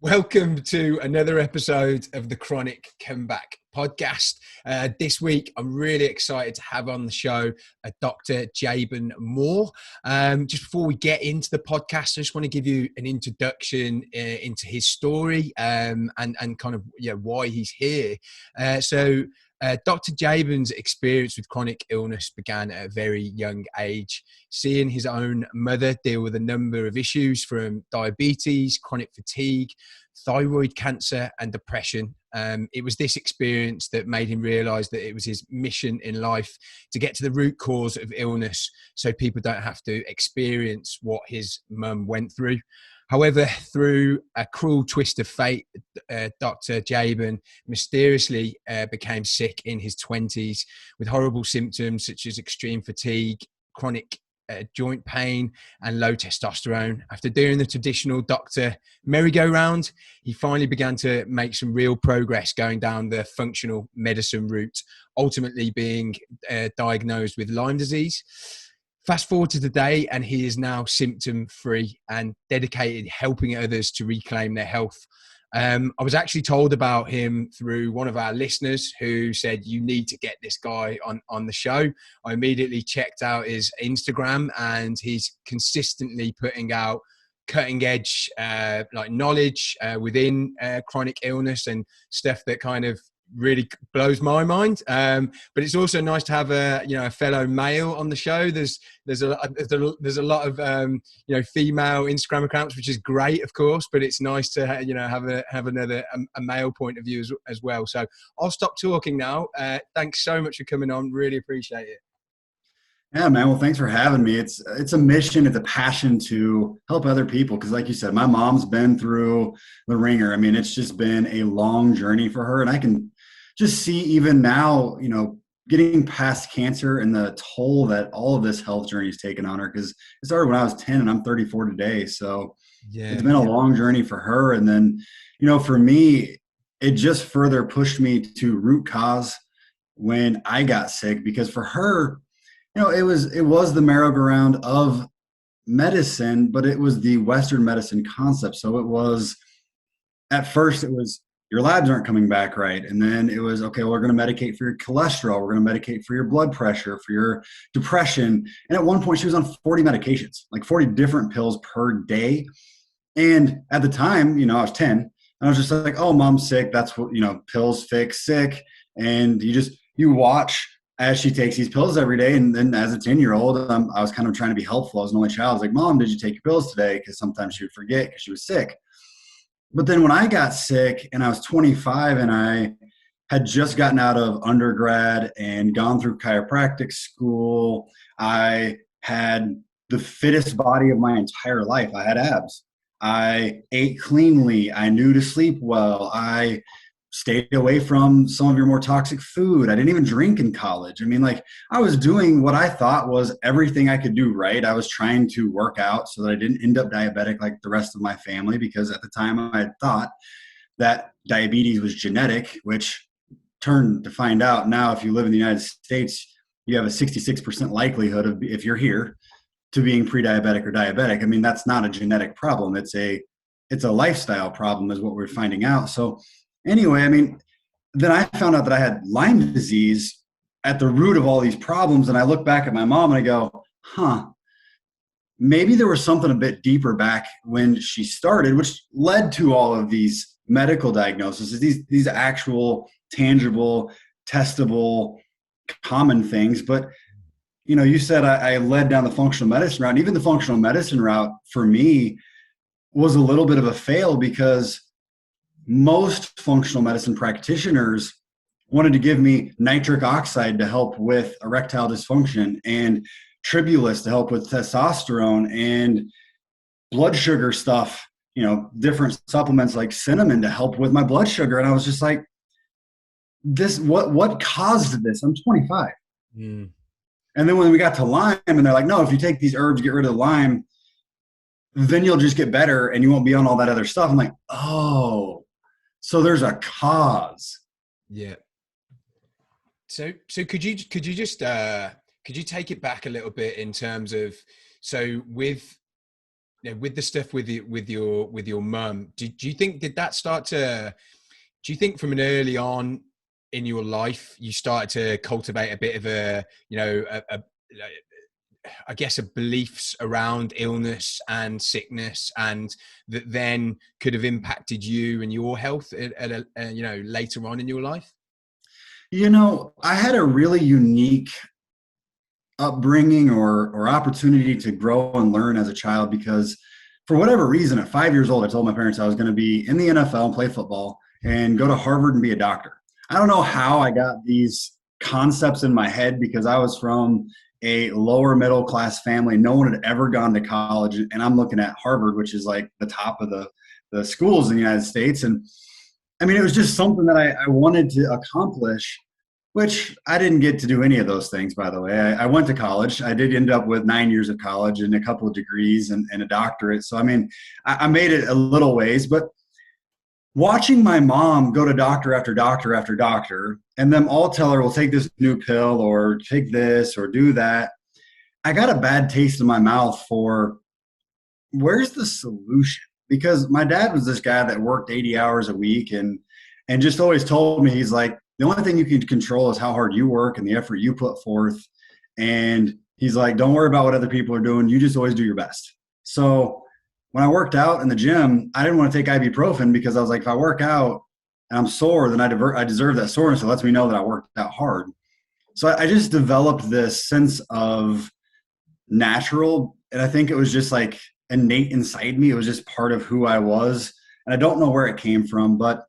Welcome to another episode of the Chronic Comeback podcast. This week, I'm really excited to have on the show Dr. Jaban Moore. Just before we get into the podcast, I just want to give you an introduction into his story and kind of why he's here. Dr. Jaban's experience with chronic illness began at a very young age, seeing his own mother deal with a number of issues from diabetes, chronic fatigue, thyroid cancer, and depression. It was this experience that made him realize that it was his mission in life to get to the root cause of illness so people don't have to experience what his mum went through. However, through a cruel twist of fate, Dr. Jaban mysteriously became sick in his 20s with horrible symptoms such as extreme fatigue, chronic joint pain, and low testosterone. After doing the traditional doctor merry-go-round, he finally began to make some real progress going down the functional medicine route, ultimately being diagnosed with Lyme disease. Fast forward to today, and he is now symptom-free and dedicated helping others to reclaim their health. I was actually told about him through one of our listeners who said, you need to get this guy on the show. I immediately checked out his Instagram, and he's consistently putting out cutting edge knowledge within chronic illness and stuff that kind of really blows my mind. But it's also nice to have a fellow male on the show. There's a lot of female Instagram accounts, which is great, of course, but it's nice to have another male point of view as well. So I'll stop talking now. Thanks so much for coming on. Really appreciate it. Yeah, man. Well, thanks for having me. It's a mission. It's a passion to help other people. Because like you said, my mom's been through the ringer. I mean, it's just been a long journey for her. And I can just see even now, getting past cancer and the toll that all of this health journey has taken on her. Because it started when I was 10 and I'm 34 today. So it's been a long journey for her. And then, for me, it just further pushed me to root cause when I got sick. Because for her, it was the merry-go-round of medicine, but it was the Western medicine concept. So it was, at first it was, your labs aren't coming back right. And then it was, okay, well, we're going to medicate for your cholesterol. We're going to medicate for your blood pressure, for your depression. And at one point she was on 40 medications, like 40 different pills per day. And at the time, I was 10 and I was just like, oh, mom's sick. That's what, pills fix sick. And you watch as she takes these pills every day. And then as a 10-year-old, I was kind of trying to be helpful. I was an only child. I was like, Mom, did you take your pills today? Because sometimes she would forget because she was sick. But then when I got sick and I was 25 and I had just gotten out of undergrad and gone through chiropractic school, I had the fittest body of my entire life. I had abs. I ate cleanly. I knew to sleep well. I stayed away from some of your more toxic food. I didn't even drink in college. I mean, I was doing what I thought was everything I could do right. I was trying to work out so that I didn't end up diabetic like the rest of my family, because at the time I had thought that diabetes was genetic, which turned to find out now if you live in the United States, you have a 66% likelihood of, if you're here, to being pre-diabetic or diabetic. I mean, that's not a genetic problem. It's a lifestyle problem is what we're finding out. So anyway, I mean, then I found out that I had Lyme disease at the root of all these problems. And I look back at my mom and I go, maybe there was something a bit deeper back when she started, which led to all of these medical diagnoses, these actual, tangible, testable, common things. But, you said I led down the functional medicine route. And even the functional medicine route for me was a little bit of a fail, because most functional medicine practitioners wanted to give me nitric oxide to help with erectile dysfunction and tribulus to help with testosterone and blood sugar stuff, different supplements like cinnamon to help with my blood sugar. And I was just like, what caused this? I'm 25. And then when we got to Lyme and they're like, no, if you take these herbs, get rid of the Lyme, then you'll just get better and you won't be on all that other stuff. I'm like, oh, so there's a cause. Yeah. So could you just could you take it back a little bit in terms of, so with with the stuff with your mum, do you think did that start to? Do you think from an early on in your life you started to cultivate a bit of a, you know, I guess a beliefs around illness and sickness, and that then could have impacted you and your health at you know, later on in your life? You know, I had a really unique upbringing or opportunity to grow and learn as a child because for whatever reason at 5 years old I told my parents I was going to be in the NFL and play football and go to Harvard and be a doctor. I don't know how I got these concepts in my head because I was from a lower middle class family. No one had ever gone to college, and I'm looking at Harvard, which is like the top of the schools in the United States. And I mean, it was just something that I wanted to accomplish, which I didn't get to do any of those things, by the way. I went to college. I did end up with 9 years of college and a couple of degrees and a doctorate. So, I mean, I made it a little ways, but watching my mom go to doctor after doctor after doctor, and them all tell her, well, take this new pill or take this or do that, I got a bad taste in my mouth for where's the solution? Because my dad was this guy that worked 80 hours a week and just always told me, he's like, the only thing you can control is how hard you work and the effort you put forth. And he's like, don't worry about what other people are doing. You just always do your best. So when I worked out in the gym, I didn't want to take ibuprofen because I was like, if I work out and I'm sore, then I deserve that soreness. It lets me know that I worked out hard. So I just developed this sense of natural. And I think it was just like innate inside me. It was just part of who I was. And I don't know where it came from, but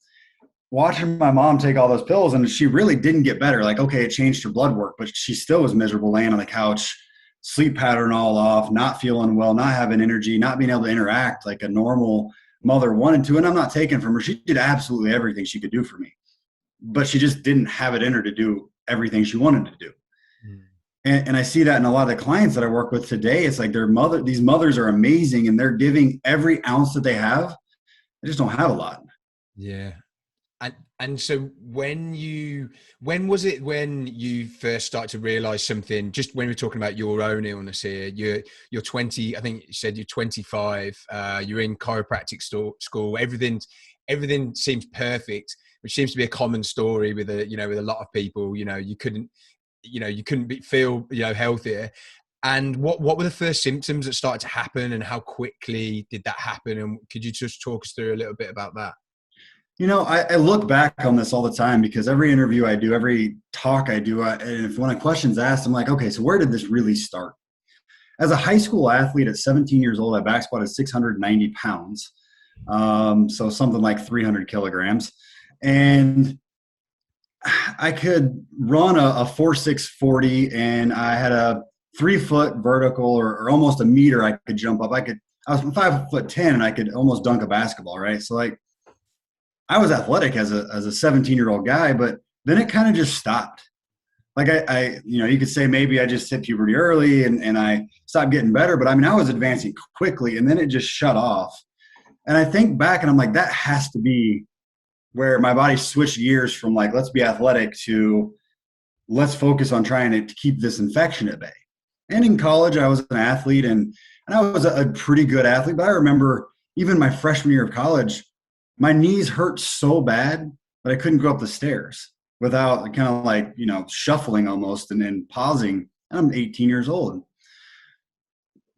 watching my mom take all those pills and she really didn't get better. Like, okay, it changed her blood work, but she still was miserable laying on the couch, sleep pattern all off, not feeling well, not having energy, not being able to interact like a normal mother wanted to. And I'm not taking from her. She did absolutely everything she could do for me, but she just didn't have it in her to do everything she wanted to do. Mm. And I see that in a lot of the clients that I work with today. It's like these mothers are amazing and they're giving every ounce that they have. They just don't have a lot. Yeah. And so when was it when you first started to realize something, just when we're talking about your own illness here, you're 20, I think you said you're 25, you're in chiropractic school, everything seems perfect, which seems to be a common story with with a lot of people, you couldn't feel, healthier. And what were the first symptoms that started to happen and how quickly did that happen? And could you just talk us through a little bit about that? I look back on this all the time because every interview I do, every talk I do, and if when a question's asked, I'm like, okay, so where did this really start? As a high school athlete at 17 years old, I back squatted 690 pounds. So something like 300 kilograms. And I could run a 4.6 40 and I had a 3 foot vertical or almost a meter I could jump up. I was 5'10" and I could almost dunk a basketball, right? So like, I was athletic as a 17-year-old guy, but then it kind of just stopped. Like you could say maybe I just hit puberty early and I stopped getting better, but I mean, I was advancing quickly and then it just shut off. And I think back and I'm like, that has to be where my body switched gears from like, let's be athletic to let's focus on trying to keep this infection at bay. And in college, I was an athlete and I was a pretty good athlete, but I remember even my freshman year of college, my knees hurt so bad that I couldn't go up the stairs without kind of like, shuffling almost and then pausing. And I'm 18 years old.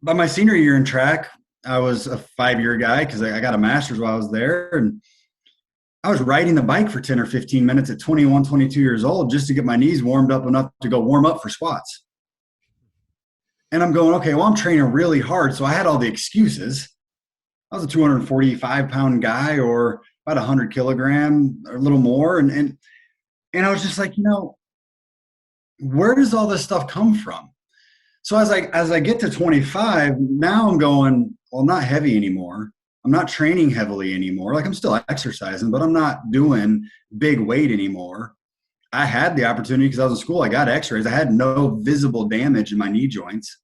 By my senior year in track, I was a 5-year guy because I got a master's while I was there. And I was riding the bike for 10 or 15 minutes at 21, 22 years old just to get my knees warmed up enough to go warm up for squats. And I'm going, okay, well, I'm training really hard. So I had all the excuses. I was a 245-pound guy or about 100 kilogram or a little more. And I was just like, where does all this stuff come from? So as I get to 25, now I'm going, well, I'm not heavy anymore. I'm not training heavily anymore. Like I'm still exercising, but I'm not doing big weight anymore. I had the opportunity because I was in school. I got x-rays. I had no visible damage in my knee joints.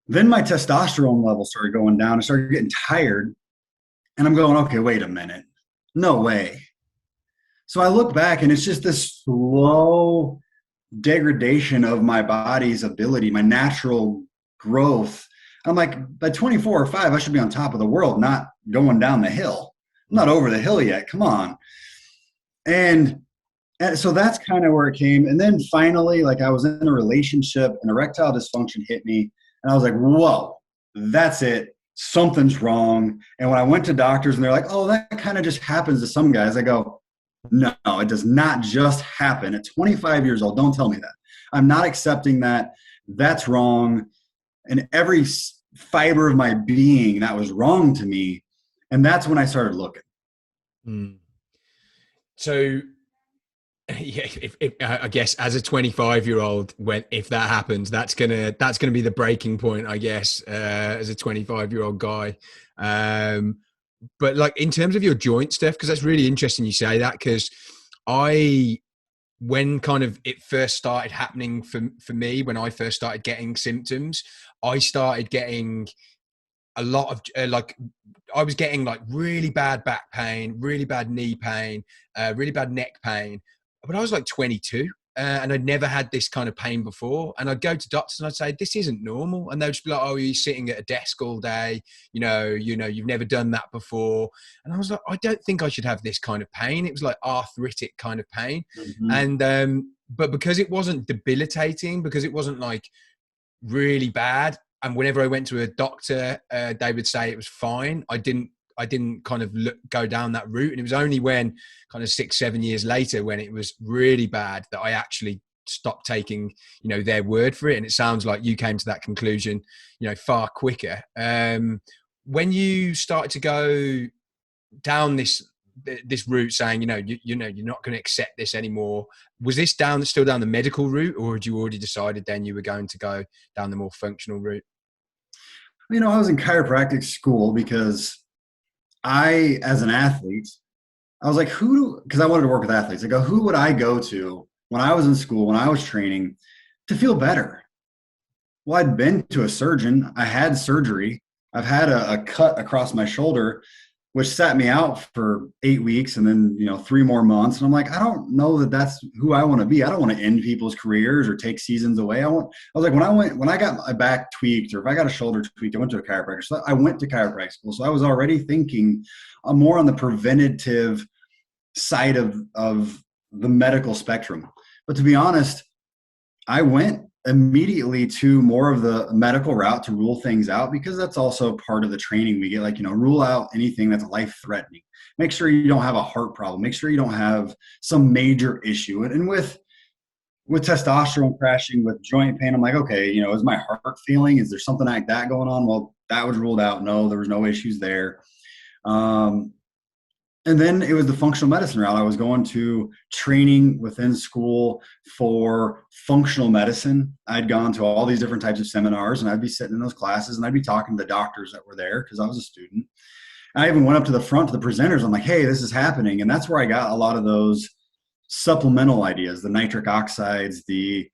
Then my testosterone level started going down. I started getting tired. And I'm going, okay, wait a minute. No way. So I look back and it's just this slow degradation of my body's ability, my natural growth. I'm like, by 24 or 5, I should be on top of the world, not going down the hill. I'm not over the hill yet. Come on. And so that's kind of where it came. And then finally, like I was in a relationship and erectile dysfunction hit me. And I was like, whoa, that's it. Something's wrong. And when I went to doctors and they're like, oh, that kind of just happens to some guys, I go, no, it does not just happen. At 25 years old, don't tell me that. I'm not accepting that. That's wrong. And every fiber of my being, that was wrong to me. And that's when I started looking. Mm. So, yeah, if I guess as a 25-year-old, if that happens, that's gonna be the breaking point, I guess, as a 25-year-old guy. But like in terms of your joint stuff, because that's really interesting you say that, because when kind of it first started happening for me, when I first started getting symptoms, I started getting a lot of I was getting like really bad back pain, really bad knee pain, really bad neck pain. But I was like 22 and I'd never had this kind of pain before. And I'd go to doctors and I'd say, this isn't normal. And they'd just be like, oh, you're sitting at a desk all day. You've never done that before. And I was like, I don't think I should have this kind of pain. It was like arthritic kind of pain. Mm-hmm. And, but because it wasn't debilitating, because it wasn't like really bad, and whenever I went to a doctor, they would say it was fine. I didn't kind of go down that route. And it was only when kind of 6-7 years later, when it was really bad, that I actually stopped taking, their word for it. And it sounds like you came to that conclusion, far quicker. When you started to go down this route saying, you're not going to accept this anymore, was this still down the medical route, or had you already decided then you were going to go down the more functional route? I was in chiropractic school because as an athlete, I was like, because I wanted to work with athletes. I go, who would I go to when I was in school, when I was training, to feel better? Well, I'd been to a surgeon. I had surgery. I've had a cut across my shoulder, which sat me out for 8 weeks and then, 3 more months. And I'm like, I don't know that that's who I want to be. I don't want to end people's careers or take seasons away. I was like, when I got my back tweaked, or if I got a shoulder tweaked, I went to a chiropractor. So I went to chiropractic school. So I was already thinking more on the preventative side of the medical spectrum. But to be honest, I went immediately to more of the medical route to rule things out, because that's also part of the training we get, like, rule out anything that's life threatening. Make sure you don't have a heart problem. Make sure you don't have some major issue. And with testosterone crashing, with joint pain, I'm like, okay, is my heart failing? Is there something like that going on? Well, that was ruled out. No, there was no issues there. And then it was the functional medicine route. I was going to training within school for functional medicine. I'd gone to all these different types of seminars, and I'd be sitting in those classes and I'd be talking to the doctors that were there, because I was a student. I even went up to the front to the presenters. I'm like, hey, this is happening. And that's where I got a lot of those supplemental ideas, the nitric oxides, the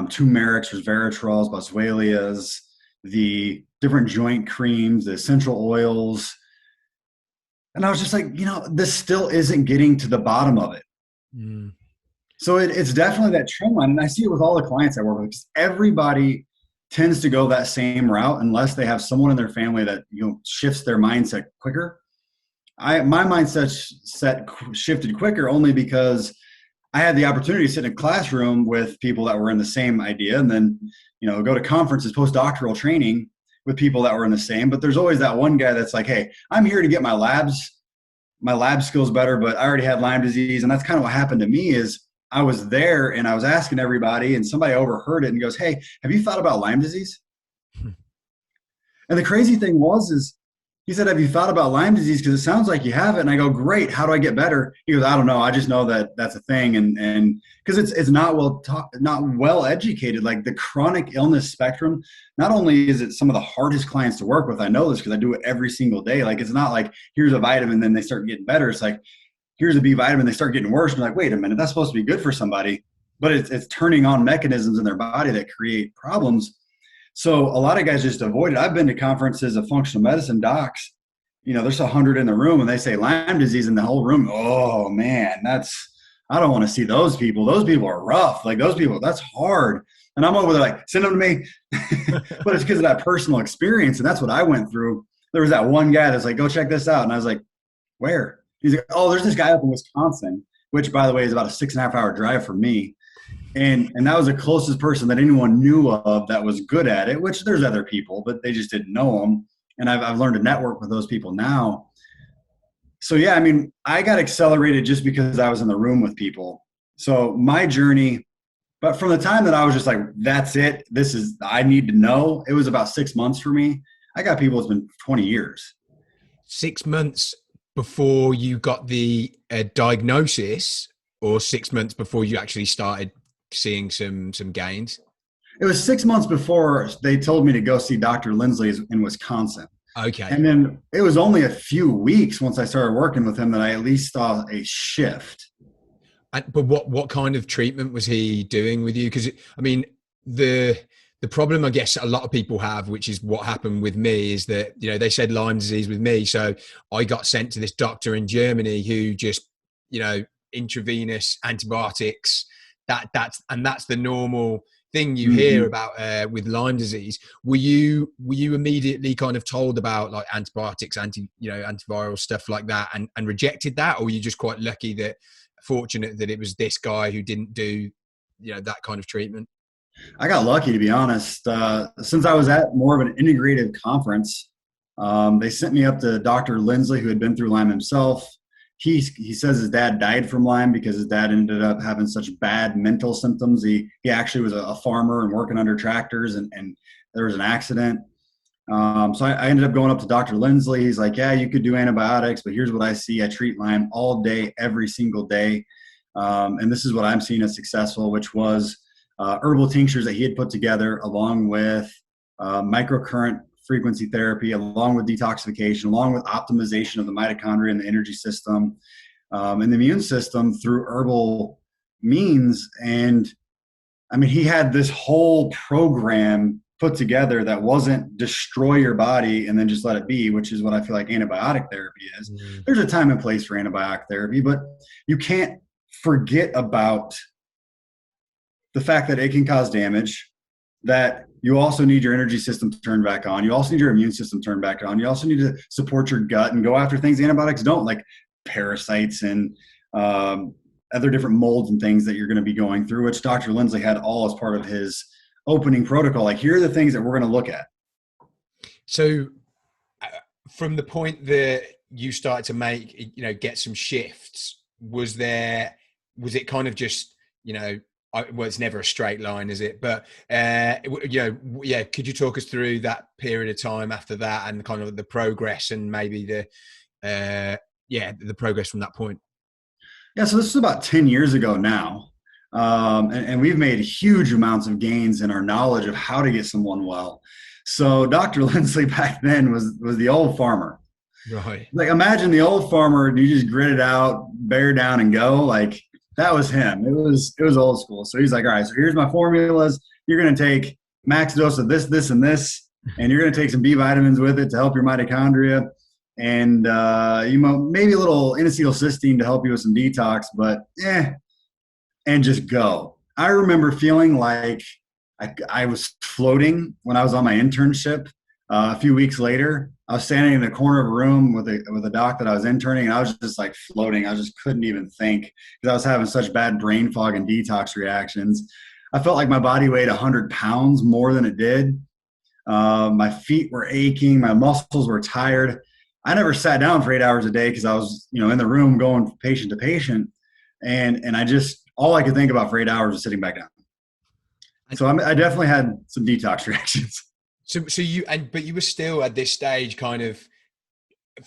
turmerics, resveratrols, boswellias, the different joint creams, the essential oils. And I was just like, this still isn't getting to the bottom of it. Mm. So it's definitely that trend line. And I see it with all the clients I work with, because everybody tends to go that same route unless they have someone in their family that, shifts their mindset quicker. My mindset shifted quicker only because I had the opportunity to sit in a classroom with people that were in the same idea, and then, go to conferences, postdoctoral training with people that were in the same. But there's always that one guy that's like, hey, I'm here to get my lab skills better, but I already had Lyme disease. And that's kind of what happened to me. Is I was there and I was asking everybody, and somebody overheard it and goes, hey, have you thought about Lyme disease? And the crazy thing is he said, have you thought about Lyme disease? Because it sounds like you have it. And I go, great. How do I get better? He goes, I don't know. I just know that that's a thing. And because it's not well educated, like the chronic illness spectrum. Not only is it some of the hardest clients to work with, I know this because I do it every single day. Like, it's not like here's a vitamin, then they start getting better. It's like, here's a B vitamin, they start getting worse. I'm like, wait a minute, that's supposed to be good for somebody, but it's turning on mechanisms in their body that create problems. So a lot of guys just avoid it. I've been to conferences of functional medicine docs, there's 100 in the room, and they say Lyme disease in the whole room. Oh man, I don't want to see those people. Those people are rough. Like, those people, that's hard. And I'm over there like, send them to me. But it's because of that personal experience. And that's what I went through. There was that one guy that's like, go check this out. And I was like, where? He's like, oh, there's this guy up in Wisconsin, which by the way is about a 6.5 hour drive from me. And that was the closest person that anyone knew of that was good at it, which there's other people, but they just didn't know them. And I've learned to network with those people now. So yeah, I mean, I got accelerated just because I was in the room with people. So my journey, but from the time that I was just like, that's it, I need to know, it was about 6 months for me. I got people, it's been 20 years. 6 months before you got the diagnosis, or 6 months before you actually started seeing some gains? It was 6 months before they told me to go see Dr. Lindsley's in Wisconsin. Okay. And then it was only a few weeks once I started working with him that I at least saw a shift. But what kind of treatment was he doing with you? Because I mean, the problem I guess a lot of people have, which is what happened with me, is that, you know, they said Lyme disease with me. So I got sent to this doctor in Germany who just, you know, intravenous antibiotics, that's the normal thing you hear about with Lyme disease. Were you immediately kind of told about like antibiotics, antiviral stuff like that, and rejected that, or were you just quite fortunate that it was this guy who didn't do, you know, that kind of treatment? I got lucky, to be honest. Since I was at more of an integrative conference, they sent me up to Dr. Lindsley, who had been through Lyme himself. He says his dad died from Lyme because his dad ended up having such bad mental symptoms. He actually was a farmer and working under tractors, and there was an accident. So I ended up going up to Dr. Lindsley. He's like, yeah, you could do antibiotics, but here's what I see. I treat Lyme all day, every single day. And this is what I'm seeing as successful, which was herbal tinctures that he had put together, along with microcurrent frequency therapy, along with detoxification, along with optimization of the mitochondria and the energy system, and the immune system through herbal means. And I mean, he had this whole program put together that wasn't destroy your body and then just let it be, which is what I feel like antibiotic therapy is. There's a time and place for antibiotic therapy, but you can't forget about the fact that it can cause damage, that you also need your energy system turned back on. You also need your immune system turned back on. You also need to support your gut and go after things antibiotics don't, like parasites and other different molds and things that you're going to be going through, which Dr. Lindsley had all as part of his opening protocol. Like, here are the things that we're going to look at. So from the point that you started to make, you know, get some shifts, was it kind of just, you know, well, it's never a straight line, is it? But, you know, yeah, could you talk us through that period of time after that and kind of the progress and maybe the progress from that point? Yeah, so this is about 10 years ago now. And we've made huge amounts of gains in our knowledge of how to get someone well. So Dr. Lindsley back then was the old farmer. Right. Like, imagine the old farmer, you just grit it out, bear down and go. Like, that was him. It was old school. So he's like, all right, so here's my formulas. You're going to take max dose of this, this, and this, and you're going to take some B vitamins with it to help your mitochondria. And maybe a little N-acetylcysteine to help you with some detox, but and just go. I remember feeling like I was floating when I was on my internship. A few weeks later, I was standing in the corner of a room with a doc that I was interning, and I was just like floating. I just couldn't even think because I was having such bad brain fog and detox reactions. I felt like my body weighed 100 pounds more than it did. My feet were aching. My muscles were tired. I never sat down for 8 hours a day because I was, in the room going patient to patient. And I just, all I could think about for 8 hours was sitting back down. So I definitely had some detox reactions. So you were still at this stage, kind of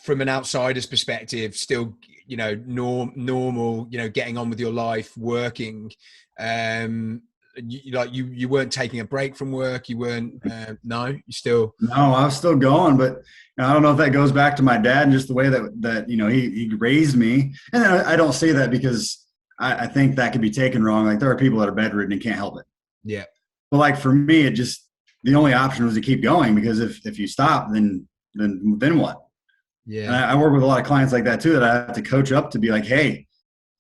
from an outsider's perspective, still, normal, getting on with your life, working. You weren't taking a break from work. You weren't. No, you still. No, I was still going, but I don't know if that goes back to my dad and just the way that he raised me. And I don't say that because I think that could be taken wrong. Like, there are people that are bedridden and can't help it. Yeah. But like for me, the only option was to keep going, because if you stop, then what? Yeah. And I work with a lot of clients like that too, that I have to coach up to be like, hey,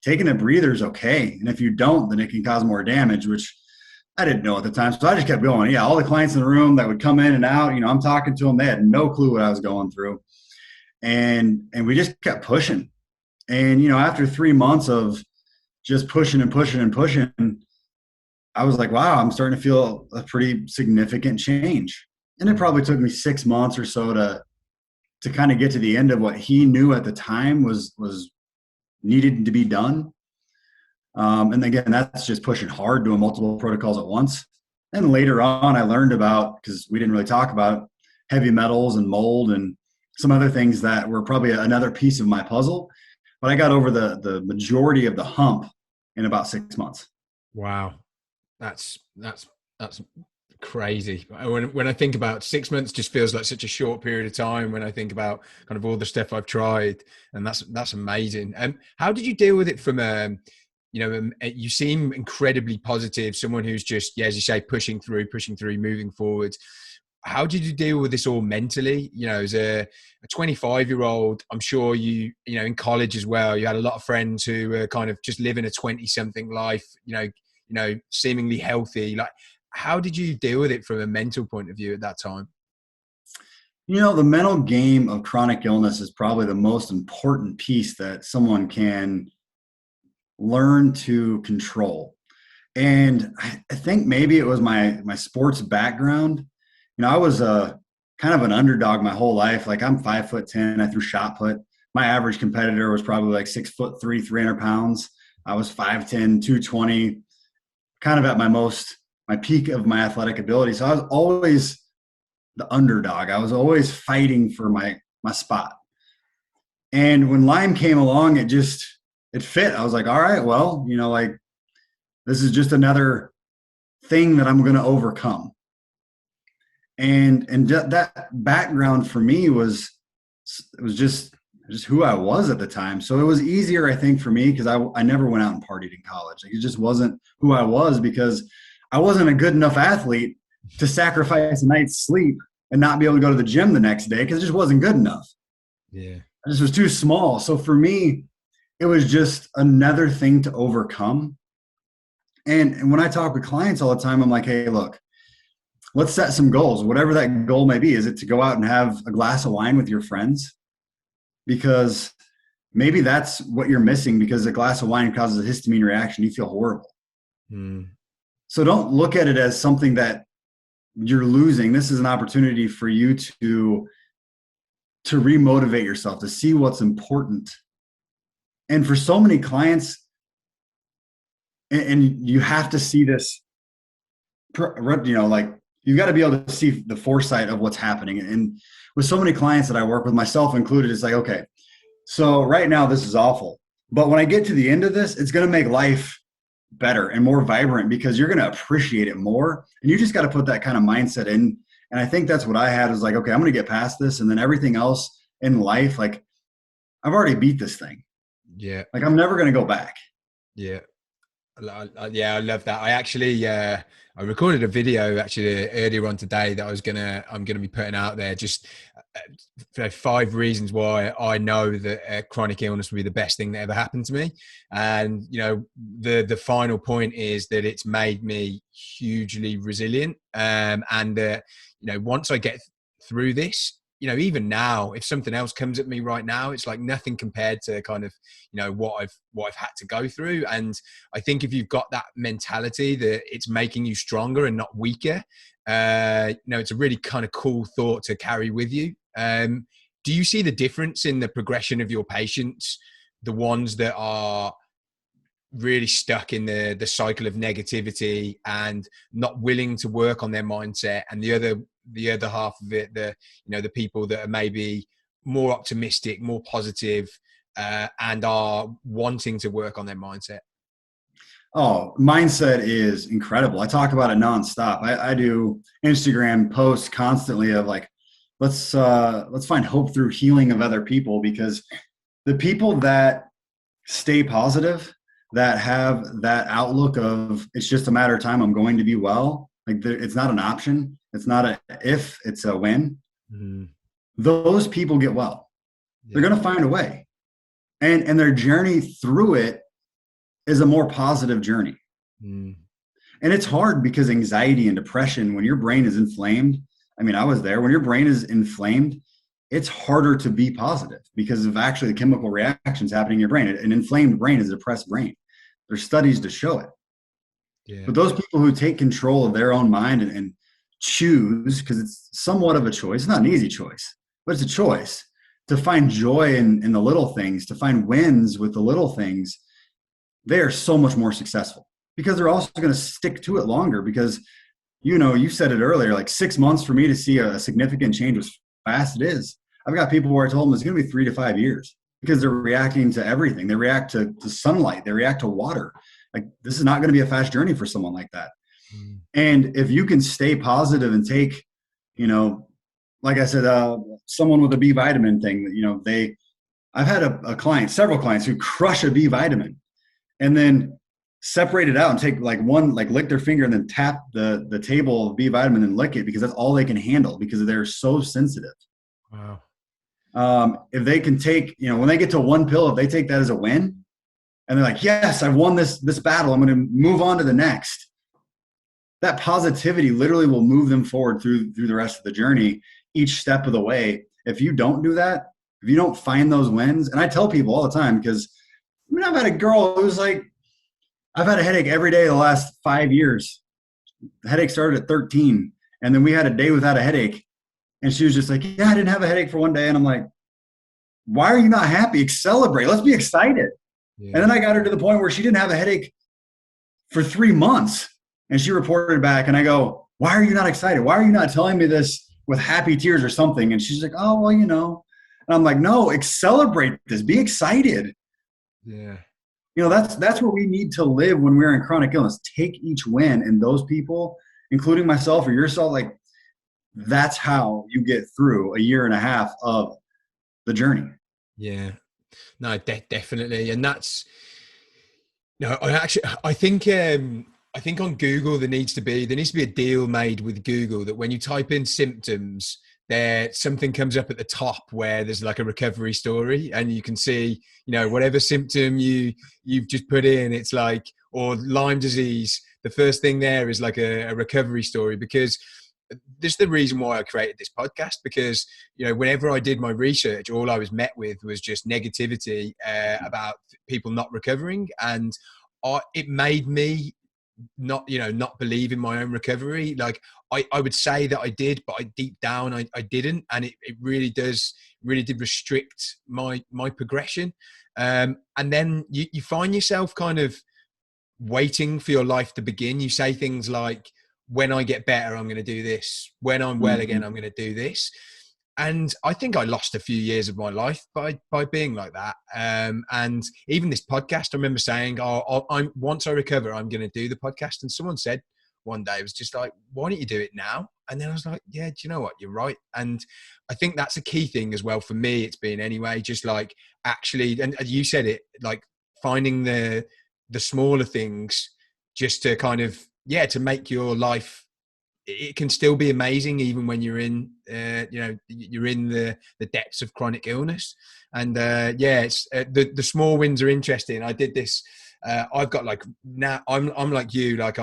taking a breather is okay. And if you don't, then it can cause more damage, which I didn't know at the time. So I just kept going. Yeah. All the clients in the room that would come in and out, I'm talking to them. They had no clue what I was going through. And we just kept pushing. And, after 3 months of just pushing and pushing and pushing, I was like, wow, I'm starting to feel a pretty significant change. And it probably took me 6 months or so to kind of get to the end of what he knew at the time was needed to be done. And again, that's just pushing hard, doing multiple protocols at once. And later on, I learned about, because we didn't really talk about heavy metals and mold and some other things that were probably another piece of my puzzle. But I got over the majority of the hump in about 6 months. Wow. That's crazy. When I think about 6 months, just feels like such a short period of time when I think about kind of all the stuff I've tried, and that's amazing. How did you deal with it from you seem incredibly positive, someone who's just, as you say, pushing through, moving forward. How did you deal with this all mentally? As a 25-year-old, I'm sure in college as well, you had a lot of friends who were kind of just living a 20-something life, seemingly healthy. Like, how did you deal with it from a mental point of view at that time? The mental game of chronic illness is probably the most important piece that someone can learn to control. And I think maybe it was my sports background. I was a kind of an underdog my whole life. Like, I'm 5'10". I threw shot put. My average competitor was probably like 6'3", 300 pounds. I was 5'10", 220, kind of at my peak of my athletic ability. So I was always the underdog. I was always fighting for my spot. And when Lyme came along, it fit. I was like, all right, well, this is just another thing that I'm going to overcome. And that background for me was just who I was at the time. So it was easier, I think, for me, because I never went out and partied in college. Like, it just wasn't who I was, because I wasn't a good enough athlete to sacrifice a night's sleep and not be able to go to the gym the next day, because it just wasn't good enough. Yeah. I just was too small. So for me, it was just another thing to overcome. And when I talk with clients all the time, I'm like, hey, look, let's set some goals, whatever that goal may be. Is it to go out and have a glass of wine with your friends? Because maybe that's what you're missing, because a glass of wine causes a histamine reaction. You feel horrible. So don't look at it as something that you're losing. This is an opportunity for you to remotivate yourself, to see what's important. And for so many clients, and you have to see this, like, you've got to be able to see the foresight of what's happening. And with so many clients that I work with, myself included, it's like, okay, so right now this is awful, but when I get to the end of this, it's going to make life better and more vibrant, because you're going to appreciate it more. And you just got to put that kind of mindset in. And I think that's what I had, is like, okay, I'm going to get past this. And then everything else in life, like, I've already beat this thing. Yeah. Like, I'm never going to go back. Yeah. I love that. I actually, I recorded a video actually earlier on today that I'm gonna be putting out there. Just 5 reasons why I know that chronic illness will be the best thing that ever happened to me. And the final point is that it's made me hugely resilient. And once I get through this, even now, if something else comes at me right now, it's like nothing compared to kind of, what I've had to go through. And I think if you've got that mentality that it's making you stronger and not weaker, it's a really kind of cool thought to carry with you. Do you see the difference in the progression of your patients, the ones that are really stuck in the cycle of negativity and not willing to work on their mindset, and the other half of it, the people that are maybe more optimistic, more positive, and are wanting to work on their mindset? Oh, mindset is incredible. I talk about it nonstop. I do Instagram posts constantly of like, let's find hope through healing of other people, because the people that stay positive, that have that outlook of it's just a matter of time, I'm going to be well. Like, it's not an option. It's not a if, it's a when. Mm-hmm. Those people get well. Yeah. They're going to find a way. And their journey through it is a more positive journey. Mm. And it's hard because anxiety and depression, when your brain is inflamed, I mean, I was there, when your brain is inflamed, it's harder to be positive because of actually the chemical reactions happening in your brain. An inflamed brain is a depressed brain. There's studies to show it. Yeah. But those people who take control of their own mind and choose, because it's somewhat of a choice, it's not an easy choice, but it's a choice to find joy in the little things, to find wins with the little things, they are so much more successful because they're also going to stick to it longer because, you said it earlier, like 6 months for me to see a significant change was fast it is. I've got people where I told them it's going to be 3 to 5 years because they're reacting to everything. They react to sunlight. They react to water. Like this is not going to be a fast journey for someone like that. Mm. And if you can stay positive and take, like I said, someone with a B vitamin thing, I've had a client, several clients who crush a B vitamin and then separate it out and take lick their finger and then tap the table of B vitamin and lick it because that's all they can handle because they're so sensitive. Wow. If they can take, when they get to one pill, if they take that as a win and they're like, yes, I've won this battle, I'm going to move on to the next. That positivity literally will move them forward through the rest of the journey, each step of the way. If you don't do that, if you don't find those wins, and I tell people all the time, because I've had a girl who's like, I've had a headache every day the last 5 years. The headache started at 13. And then we had a day without a headache. And she was just like, yeah, I didn't have a headache for one day. And I'm like, why are you not happy? Celebrate. Let's be excited. Yeah. And then I got her to the point where she didn't have a headache for 3 months. And she reported back and I go, why are you not excited? Why are you not telling me this with happy tears or something? And she's like, oh, well, And I'm like, no, celebrate this. Be excited. Yeah. That's what we need to live when we're in chronic illness. Take each win. And those people, including myself or yourself, like that's how you get through a year and a half of the journey. Yeah. No, definitely. And that's, I think on Google there needs to be a deal made with Google that when you type in symptoms, something comes up at the top where there's like a recovery story and you can see, whatever symptom you've just put in, it's like, or Lyme disease, the first thing there is like a recovery story, because this is the reason why I created this podcast, because, whenever I did my research, all I was met with was just negativity about people not recovering. And it made me not believe in my own recovery. Like I would say that I did, but deep down I didn't. And it really did restrict my progression. And then you find yourself kind of waiting for your life to begin. You say things like, when I get better, I'm going to do this. When I'm well again, I'm going to do this. And I think I lost a few years of my life by being like that. And even this podcast, I remember saying, once I recover, I'm going to do the podcast. And someone said one day, it was just like, why don't you do it now? And then I was like, yeah, do you know what? You're right. And I think that's a key thing as well for me. It's been anyway, just like actually, and you said it, like finding the smaller things just to kind of, to make your life, it can still be amazing even when you're in you're in the depths of chronic illness. And it's the small wins are interesting. I did this, I've got like, now I'm like you, like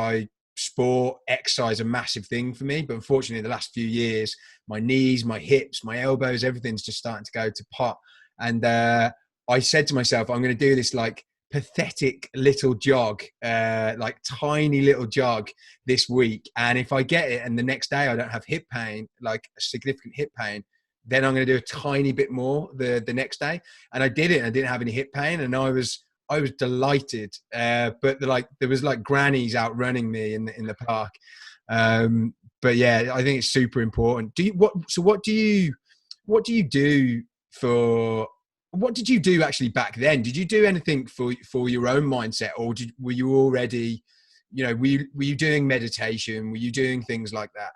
sport, exercise, a massive thing for me, but unfortunately the last few years, my knees, my hips, my elbows, everything's just starting to go to pot. And I said to myself, I'm going to do this like pathetic little jog, like tiny little jog this week, and if I get it and the next day I don't have hip pain, like a significant hip pain, then I'm going to do a tiny bit more the next day. And I did it, and I didn't have any hip pain, and I was delighted. But there was like grannies outrunning me in the park. But yeah, I think it's super important. What do you do for, what did you do actually back then? Did you do anything for your own mindset, or were you already, were you doing meditation? Were you doing things like that?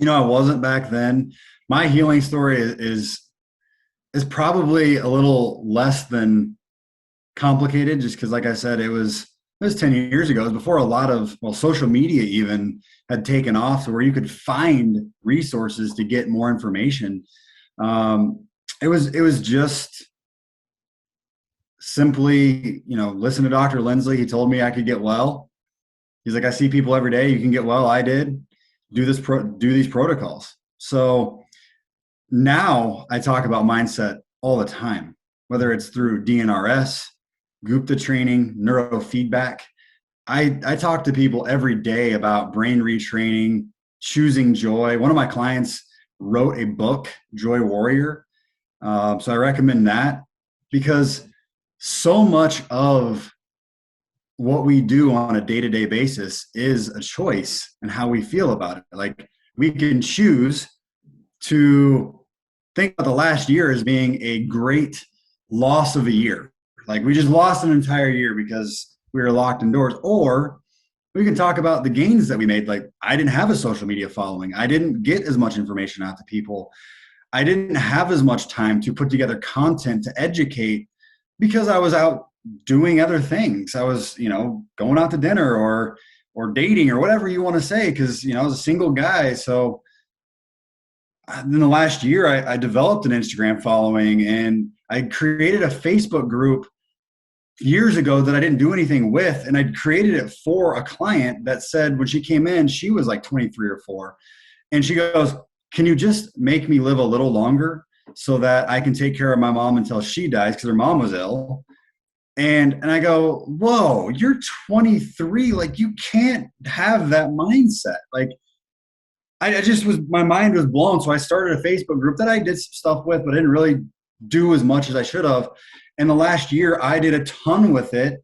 I wasn't back then. My healing story is probably a little less than complicated, just because, like I said, it was 10 years ago. It was before a lot of, social media even had taken off, so where you could find resources to get more information. It was just simply, listen to Dr. Lindsley. He told me I could get well. He's like, I see people every day. You can get well. I did do do these protocols. So now I talk about mindset all the time, whether it's through DNRS, Gupta training, neurofeedback. I talk to people every day about brain retraining, choosing joy. One of my clients wrote a book, Joy Warrior. So I recommend that, because so much of what we do on a day-to-day basis is a choice and how we feel about it. Like, we can choose to think about the last year as being a great loss of a year. Like, we just lost an entire year because we were locked indoors. Or we can talk about the gains that we made. Like, I didn't have a social media following. I didn't get as much information out to people. I didn't have as much time to put together content to educate because I was out doing other things. I was, going out to dinner or dating or whatever you want to say, because, I was a single guy. So in the last year, I developed an Instagram following, and I created a Facebook group years ago that I didn't do anything with. And I created it for a client that said, when she came in, she was like 23 or 4. And she goes, can you just make me live a little longer so that I can take care of my mom until she dies, because her mom was ill? And I go, whoa, you're 23. Like, you can't have that mindset. Like, I just my mind was blown. So I started a Facebook group that I did some stuff with, but I didn't really do as much as I should have. And the last year I did a ton with it.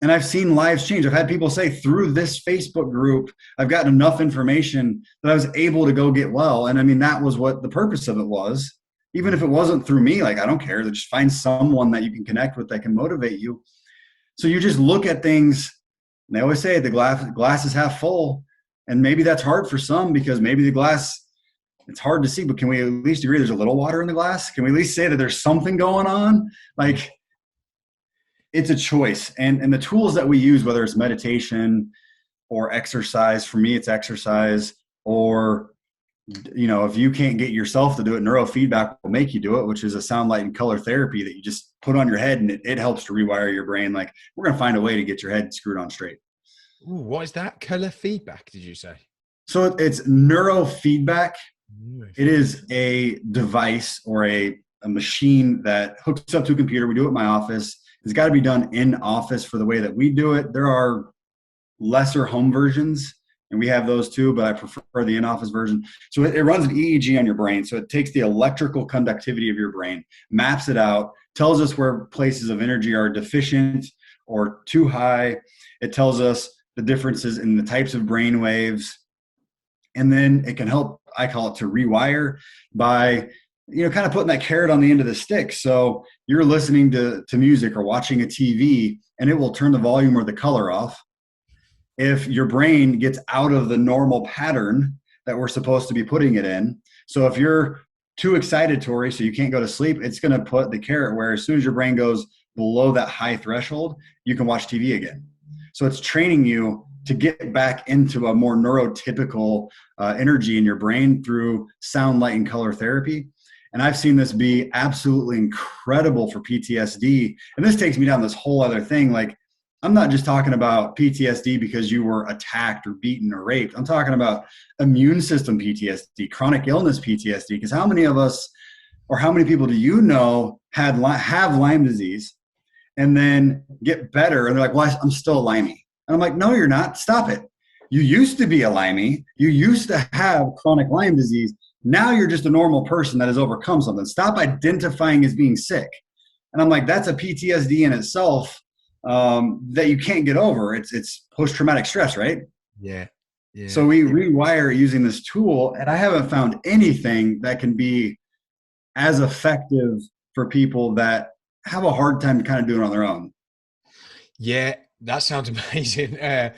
And I've seen lives change. I've had people say, through this Facebook group, I've gotten enough information that I was able to go get well. And I mean, that was what the purpose of it was. Even if it wasn't through me, like, I don't care. Just find someone that you can connect with that can motivate you. So you just look at things. And they always say the glass is half full. And maybe that's hard for some, because maybe the glass, it's hard to see, but can we at least agree there's a little water in the glass? Can we at least say that there's something going on? Like, it's a choice. And the tools that we use, whether it's meditation or exercise, for me, it's exercise, or, if you can't get yourself to do it, neurofeedback will make you do it, which is a sound, light, and color therapy that you just put on your head, and it helps to rewire your brain. Like, we're going to find a way to get your head screwed on straight. Ooh, what is that? Color feedback, did you say? So it's neurofeedback. It is a device or a machine that hooks up to a computer. We do it in my office. It's got to be done in office for the way that we do it. There are lesser home versions, and we have those too, but I prefer the in-office version. So it runs an EEG on your brain. So it takes the electrical conductivity of your brain, maps it out, tells us where places of energy are deficient or too high. It tells us the differences in the types of brain waves. And then it can help, I call it, to rewire by, kind of putting that carrot on the end of the stick. So you're listening to music or watching a TV, and it will turn the volume or the color off if your brain gets out of the normal pattern that we're supposed to be putting it in. So if you're too excitatory, so you can't go to sleep, it's going to put the carrot where as soon as your brain goes below that high threshold, you can watch TV again. So it's training you to get back into a more neurotypical energy in your brain through sound, light, and color therapy. And I've seen this be absolutely incredible for PTSD. And this takes me down this whole other thing. Like, I'm not just talking about PTSD because you were attacked or beaten or raped. I'm talking about immune system PTSD, chronic illness PTSD. Because how many of us, or how many people do you know have Lyme disease and then get better? And they're like, well, I'm still a Lymey. And I'm like, no, you're not. Stop it. You used to be a Lymey. You used to have chronic Lyme disease. Now you're just a normal person that has overcome something. Stop identifying as being sick. And I'm like, that's a PTSD in itself that you can't get over. It's post-traumatic stress, right? Yeah. So we rewire using this tool, and I haven't found anything that can be as effective for people that have a hard time kind of doing it on their own. Yeah, that sounds amazing. I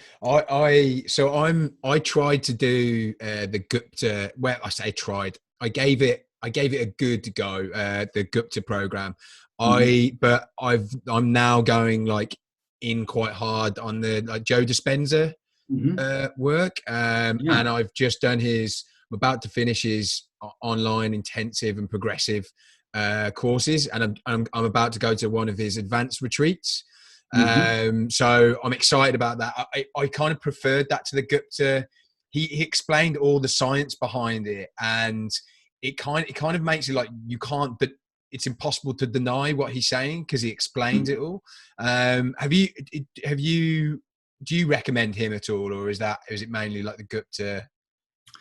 tried to do the Gupta. Well, I say tried. I gave it a good go. The Gupta program. But I'm now going like in quite hard on the like Joe Dispenza work. And I've just done I'm about to finish his online intensive and progressive courses, and I'm about to go to one of his advanced retreats. Mm-hmm. So I'm excited about that. I kind of preferred that to the Gupta. He explained all the science behind it, and it kind of makes it like you can't, but it's impossible to deny what he's saying because he explains it all. Have you do you recommend him at all, or is it mainly like the Gupta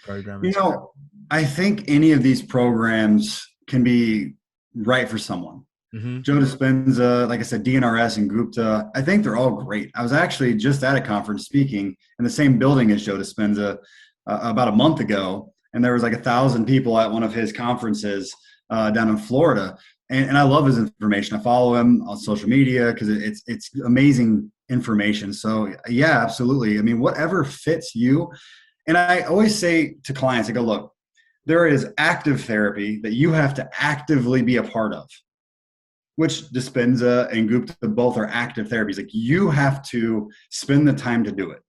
program and You stuff? know, I think any of these programs can be right for someone. Mm-hmm. Joe Dispenza, like I said, DNRS and Gupta, I think they're all great. I was actually just at a conference speaking in the same building as Joe Dispenza about a month ago, and there was like 1,000 people at one of his conferences down in Florida. And I love his information. I follow him on social media because it's amazing information. So yeah, absolutely. I mean, whatever fits you. And I always say to clients, I go, look, there is active therapy that you have to actively be a part of, which Dispenza and Gupta both are active therapies. Like you have to spend the time to do it.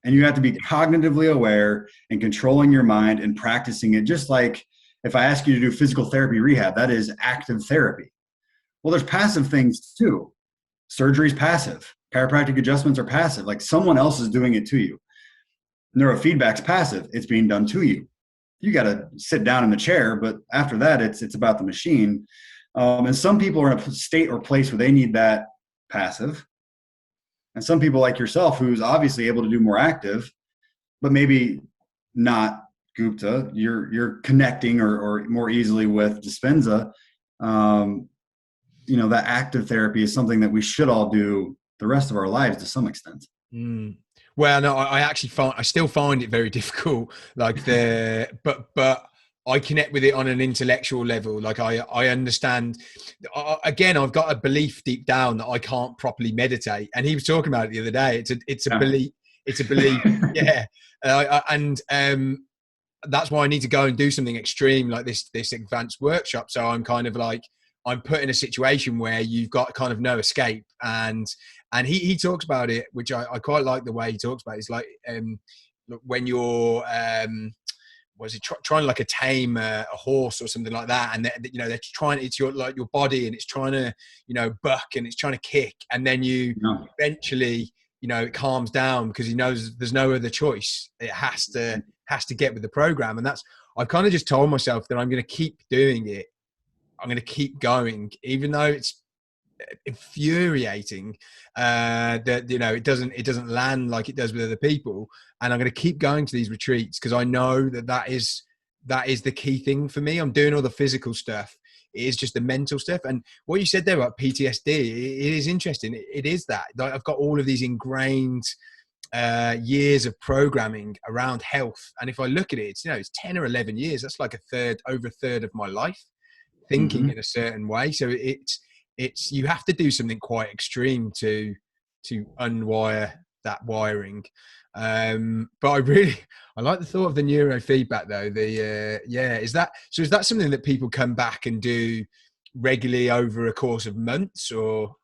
And you have to be cognitively aware and controlling your mind and practicing it. Just like if I ask you to do physical therapy rehab, that is active therapy. Well, there's passive things too. Surgery is passive. Chiropractic adjustments are passive. Like someone else is doing it to you. Neurofeedback's passive. It's being done to you. You got to sit down in the chair, but after that, it's about the machine. And some people are in a state or place where they need that passive. And some people like yourself, who's obviously able to do more active, but maybe not Gupta, you're connecting or more easily with Dispenza. That active therapy is something that we should all do the rest of our lives to some extent. Mm. Well, no, I still find it very difficult. Like but I connect with it on an intellectual level. Like I understand. Again, I've got a belief deep down that I can't properly meditate. And he was talking about it the other day. It's a belief. It's a belief. Yeah, and that's why I need to go and do something extreme like this advanced workshop. So I'm kind of like I'm put in a situation where you've got kind of no escape. And he talks about it, which I quite like the way he talks about it. It's like when you're trying to like a tame a horse or something like that, and they're trying, it's your body, and it's trying to buck, and it's trying to kick, and then eventually it calms down because he knows there's no other choice. It has to get with the program, and that's I've kind of just told myself that I'm going to keep doing it. I'm going to keep going, even though it's infuriating that it doesn't land like it does with other people, and I'm going to keep going to these retreats because I know that is the key thing for me. I'm doing all the physical stuff. It is just the mental stuff. And what you said there about PTSD, it is interesting. It is that like I've got all of these ingrained years of programming around health, and if I look at it, it's 10 or 11 years. That's like over a third of my life thinking in a certain way. So it's you have to do something quite extreme to unwire that wiring. But I like the thought of the neurofeedback though. Is that something that people come back and do regularly over a course of months, or?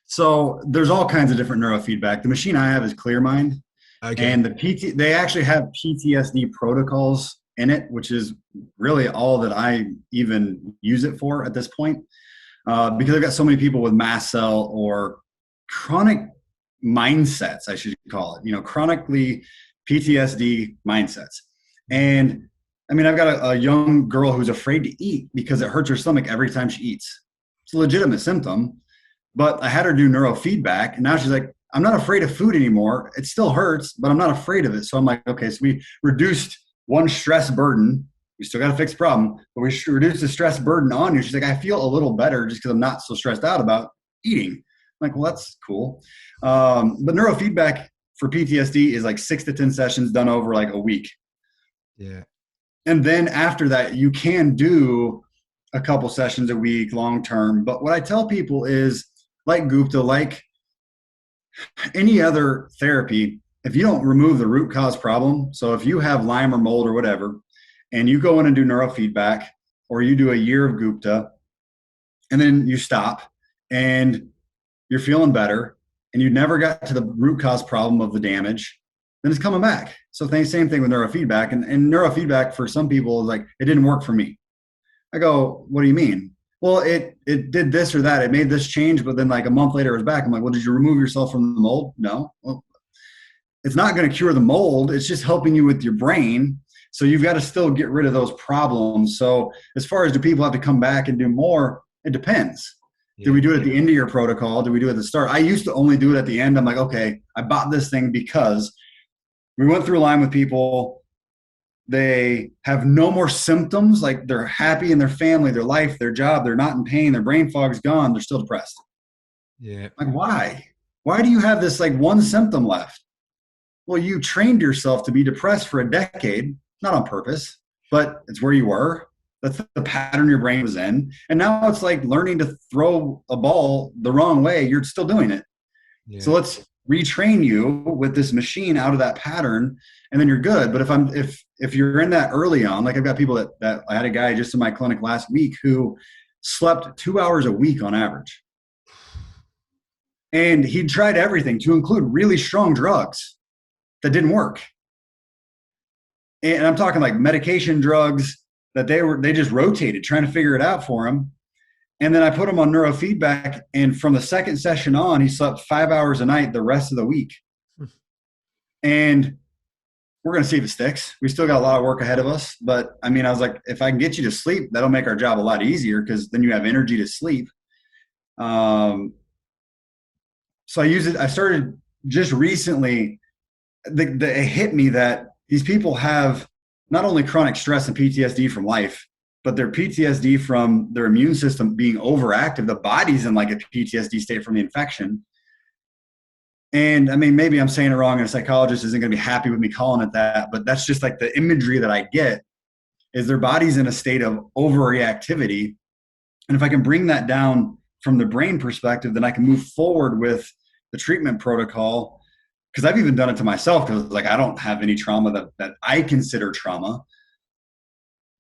So there's all kinds of different neurofeedback. The machine I have is ClearMind, Okay. and they actually have PTSD protocols in it, which is really all that I even use it for at this point. Because I've got so many people with mast cell or chronic mindsets, I should call it, chronically PTSD mindsets. And I mean, I've got a young girl who's afraid to eat because it hurts her stomach every time she eats. It's a legitimate symptom, but I had her do neurofeedback, and now she's like, I'm not afraid of food anymore. It still hurts, but I'm not afraid of it. So I'm like, okay, so we reduced one stress burden. We still got to fix the problem, but we should reduce the stress burden on you. She's like, I feel a little better just because I'm not so stressed out about eating. I'm like, well, that's cool. But neurofeedback for PTSD is like 6 to 10 sessions done over like a week. Yeah. And then after that, you can do a couple sessions a week, long-term. But what I tell people is, like Gupta, like any other therapy, if you don't remove the root cause problem, so if you have Lyme or mold or whatever, and you go in and do neurofeedback, or you do a year of Gupta, and then you stop, and you're feeling better, and you never got to the root cause problem of the damage, then it's coming back. So same thing with neurofeedback. And neurofeedback for some people is like, it didn't work for me. I go, what do you mean? well, it did this or that. It made this change, but then like a month later it was back. I'm like, well, did you remove yourself from the mold? No. Well, it's not going to cure the mold. It's just helping you with your brain. So you've got to still get rid of those problems. So as far as do people have to come back and do more, it depends. Do we do it at the end of your protocol? Do we do it at the start? I used to only do it at the end. I'm like, okay, I bought this thing because we went through Lyme with people. They have no more symptoms. Like they're happy in their family, their life, their job. They're not in pain. Their brain fog's gone. They're still depressed. Yeah. Like, why? Why do you have this like one symptom left? Well, you trained yourself to be depressed for a decade, not on purpose, but it's where you were. That's the pattern your brain was in. And now it's like learning to throw a ball the wrong way. You're still doing it. Yeah. So let's retrain you with this machine out of that pattern, and then you're good. But if you're in that early on, like I've got people that I had a guy just in my clinic last week who slept 2 hours a week on average. And he tried everything to include really strong drugs that didn't work. And I'm talking like medication drugs that they just rotated trying to figure it out for him. And then I put him on neurofeedback, and from the second session on, he slept 5 hours a night the rest of the week. And we're going to see if it sticks. We still got a lot of work ahead of us. But I mean, I was like, if I can get you to sleep, that'll make our job a lot easier because then you have energy to sleep. So I use it. I started just recently. It hit me that these people have not only chronic stress and PTSD from life, but their PTSD from their immune system being overactive. The body's in like a PTSD state from the infection. And I mean, maybe I'm saying it wrong and a psychologist isn't going to be happy with me calling it that, but that's just like the imagery that I get is their body's in a state of overreactivity. And if I can bring that down from the brain perspective, then I can move forward with the treatment protocol. Because I've even done it to myself because like I don't have any trauma that I consider trauma.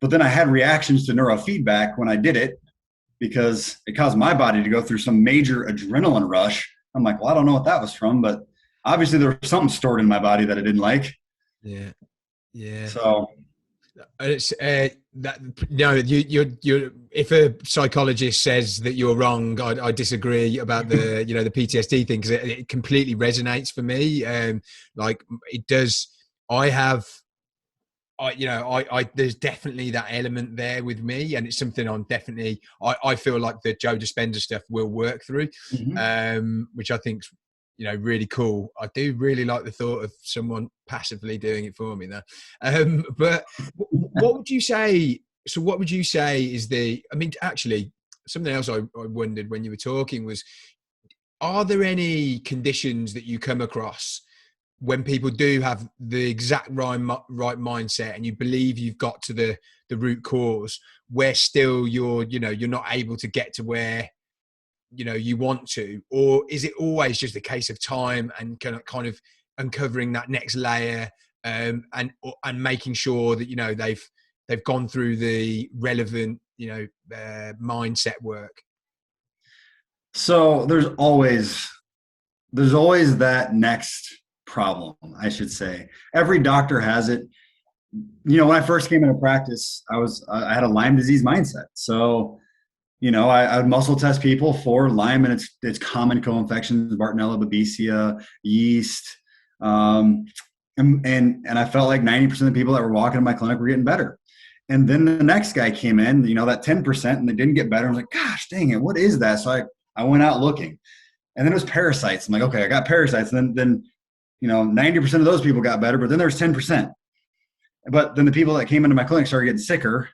But then I had reactions to neurofeedback when I did it because it caused my body to go through some major adrenaline rush. I'm like, well, I don't know what that was from, but obviously there was something stored in my body that I didn't like. Yeah. Yeah. So it's that no, you if a psychologist says that you're wrong, I disagree about the the PTSD thing because it completely resonates for me. Like it does. There's definitely that element there with me, and it's something I feel like the Joe Dispenza stuff will work through, which I think's really cool. I do really like the thought of someone passively doing it for me though. But what would you say? So what would you say is actually something else I wondered when you were talking was, are there any conditions that you come across when people do have the exact right mindset and you believe you've got to the root cause where still you're not able to get to where you want to? Or is it always just a case of time and kind of uncovering that next layer and making sure that they've gone through the relevant mindset work? So there's always that next problem, I should say. Every doctor has it. When I first came into practice, I had a Lyme disease mindset. So I would muscle test people for Lyme and its common co-infections, Bartonella, Babesia, yeast. And I felt like 90% of the people that were walking in my clinic were getting better. And then the next guy came in, that 10%, and they didn't get better. I was like, gosh, dang it, what is that? So I went out looking. And then it was parasites. I'm like, okay, I got parasites. And then 90% of those people got better, but then there's 10%. But then the people that came into my clinic started getting sicker,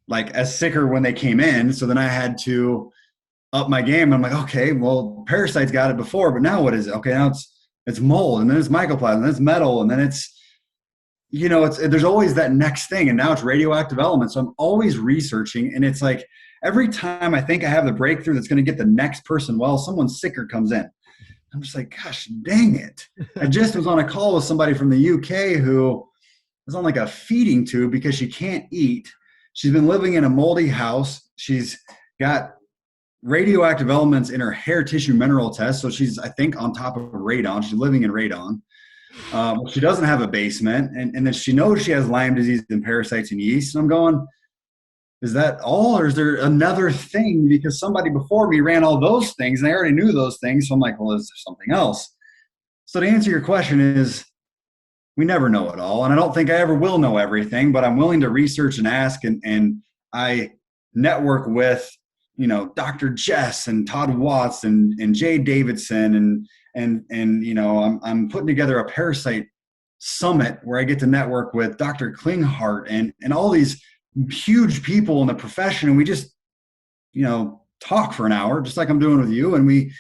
like as sicker when they came in. So then I had to up my game. I'm like, okay, well, parasites got it before, but now what is it? Okay, now it's mold, and then it's mycoplasma, and then it's metal, and then it's, there's always that next thing. And now it's radioactive elements. So I'm always researching, and it's like every time I think I have the breakthrough that's going to get the next person well, someone sicker comes in. I'm just like, gosh, dang it. I just was on a call with somebody from the UK who was on like a feeding tube because she can't eat. She's been living in a moldy house. She's got radioactive elements in her hair tissue mineral test. So she's, I think, on top of radon. She's living in radon. She doesn't have a basement. And then she knows she has Lyme disease and parasites and yeast. And I'm going, is that all, or is there another thing? Because somebody before me ran all those things and I already knew those things. So I'm like, well, is there something else? So to answer your question is, we never know it all. And I don't think I ever will know everything, but I'm willing to research and ask. And I network with, Dr. Jess and Todd Watts and Jay Davidson. And I'm putting together a parasite summit where I get to network with Dr. Klinghardt and all these huge people in the profession. And we just, talk for an hour, just like I'm doing with you. And we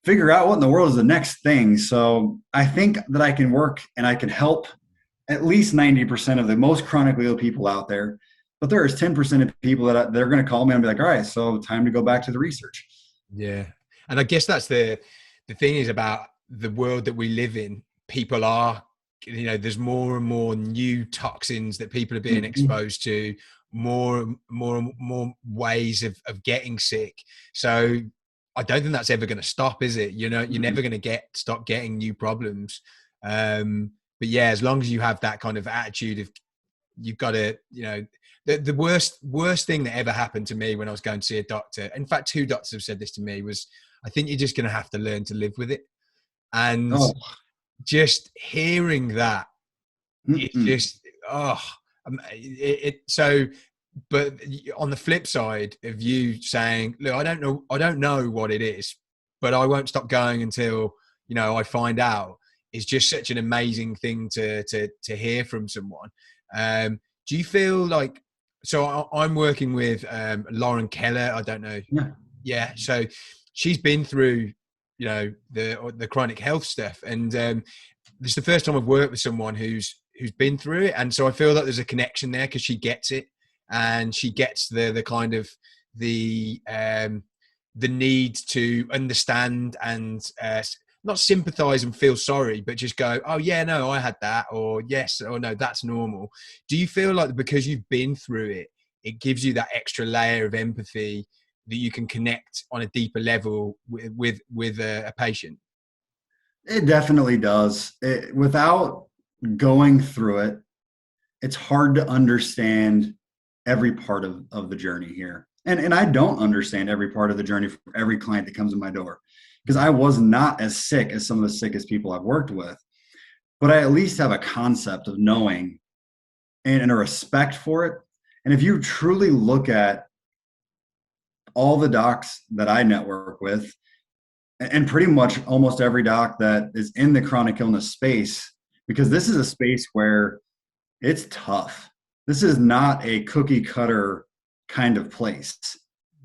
figure out what in the world is the next thing. So I think that I can work and I can help at least 90% of the most chronically ill people out there. But there is 10% of people that are going to call me and be like, all right, so time to go back to the research. Yeah. And I guess that's the thing is about the world that we live in. People are, there's more and more new toxins that people are being exposed to, more ways of getting sick. So I don't think that's ever going to stop, is it? You're never going to stop getting new problems. But yeah, as long as you have that kind of attitude of, you've got to, the worst thing that ever happened to me when I was going to see a doctor, in fact, 2 doctors have said this to me, was, I think you're just going to have to learn to live with it. And just hearing that, it's just, so, but on the flip side of you saying, look, I don't know what it is, but I won't stop going until, I find out, is just such an amazing thing to hear from someone. Do you feel like, so I'm working with Lauren Keller, I don't know. Yeah. So she's been through, the chronic health stuff. And this is the first time I've worked with someone who's been through it. And so I feel that there's a connection there, because she gets it. And she gets the kind of the need to understand and not sympathize and feel sorry, but just go, oh yeah, no, I had that, or yes, or no, that's normal. Do you feel like because you've been through it, it gives you that extra layer of empathy that you can connect on a deeper level with a patient? It definitely does. Without going through it, it's hard to understand every part of the journey here. And I don't understand every part of the journey for every client that comes in my door, because I was not as sick as some of the sickest people I've worked with. But I at least have a concept of knowing and a respect for it. And if you truly look at all the docs that I network with, and pretty much almost every doc that is in the chronic illness space, because this is a space where it's tough. This is not a cookie cutter kind of place.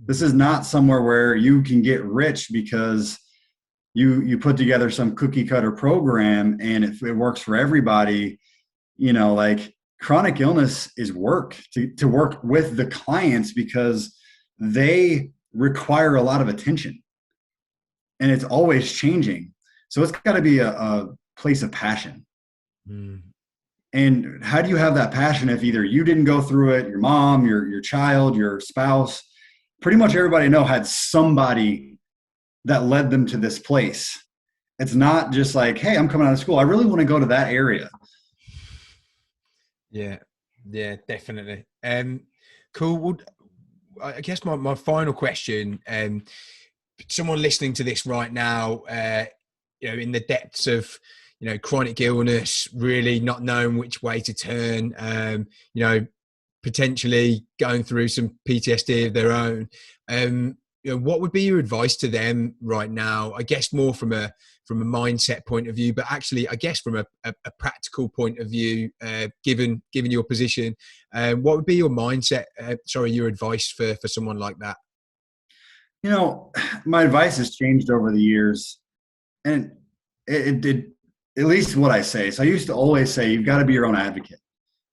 This is not somewhere where you can get rich because you put together some cookie cutter program and it works for everybody. Like, chronic illness is work to work with the clients, because they require a lot of attention and it's always changing. So it's got to be a place of passion. And how do you have that passion if either you didn't go through it, your mom, your child, your spouse, pretty much everybody I know had somebody that led them to this place? It's not just like, hey, I'm coming out of school, I really want to go to that area. Yeah, definitely. Cool. Well, I guess my final question, someone listening to this right now, in the depths of, chronic illness, really not knowing which way to turn, potentially going through some PTSD of their own, what would be your advice to them right now? I guess more from a mindset point of view, but actually, I guess from a practical point of view, given your position, what would be your mindset? Your advice for someone like that? My advice has changed over the years, and it did, at least what I say. So I used to always say, you've got to be your own advocate,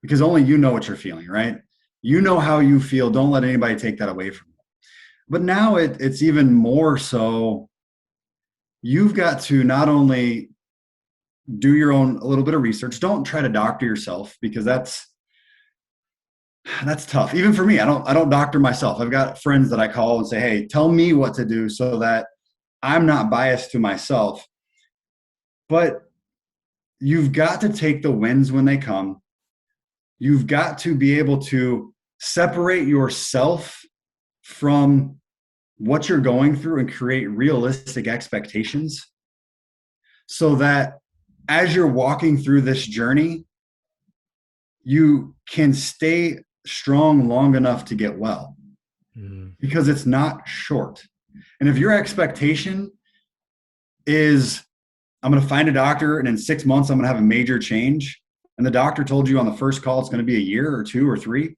because only you know what you're feeling, right? You know how you feel. Don't let anybody take that away from you. But now it's even more so. You've got to not only do your own a little bit of research. Don't try to doctor yourself, because that's tough. Even for me, I don't doctor myself. I've got friends that I call and say, hey, tell me what to do so that I'm not biased to myself. But you've got to take the wins when they come. You've got to be able to separate yourself from what you're going through and create realistic expectations so that as you're walking through this journey, you can stay strong long enough to get well, because it's not short. And if your expectation is, I'm going to find a doctor and in 6 months I'm going to have a major change, and the doctor told you on the first call it's going to be a year or 2 or 3,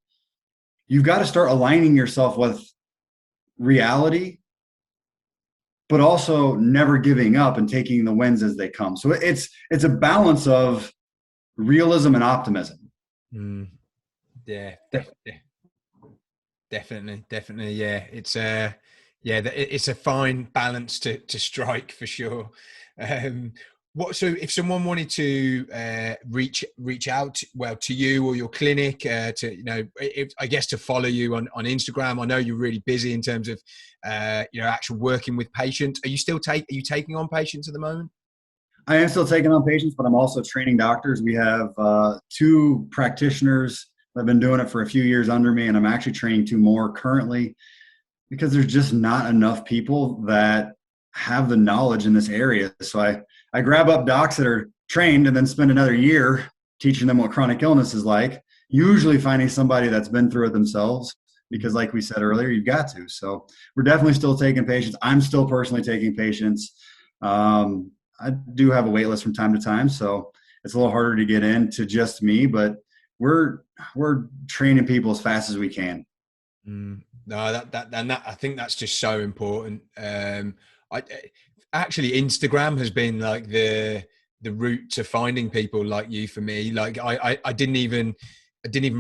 you've got to start aligning yourself with reality, but also never giving up and taking the wins as they come. So it's a balance of realism and optimism. Yeah, definitely. Yeah, it's it's a fine balance to strike for sure. So if someone wanted to reach out, well, to you or your clinic, I guess to follow you on Instagram. I know you're really busy in terms of actual working with patients. Are you taking on patients at the moment? I am still taking on patients, but I'm also training doctors. We have 2 practitioners that have been doing it for a few years under me, and I'm actually training 2 more currently, because there's just not enough people that have the knowledge in this area. So I grab up docs that are trained and then spend another year teaching them what chronic illness is like, usually finding somebody that's been through it themselves, because like we said earlier, you've got to. So we're definitely still taking patients. I'm still personally taking patients. I do have a wait list from time to time, so it's a little harder to get into just me, but we're training people as fast as we can. No, that I think that's just so important. Actually, Instagram has been like the route to finding people like you for me. Like I didn't even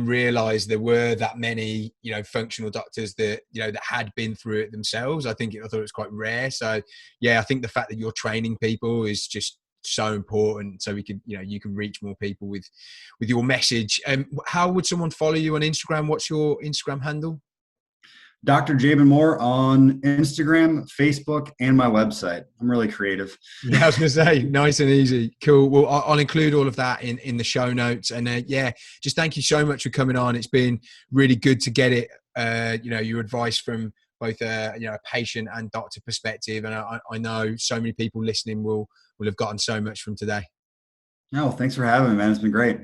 realize there were that many, functional doctors that, that had been through it themselves. I thought it was quite rare. So yeah, I think the fact that you're training people is just so important. So we can, you can reach more people with your message. How would someone follow you on Instagram? What's your Instagram handle? Dr. Jaban Moore on Instagram, Facebook, and my website. I'm really creative. Yeah, I was going to say, nice and easy. Cool. Well, I'll include all of that in the show notes. And just thank you so much for coming on. It's been really good to get it, your advice from both, a patient and doctor perspective. And I know so many people listening will have gotten so much from today. No, thanks for having me, man. It's been great.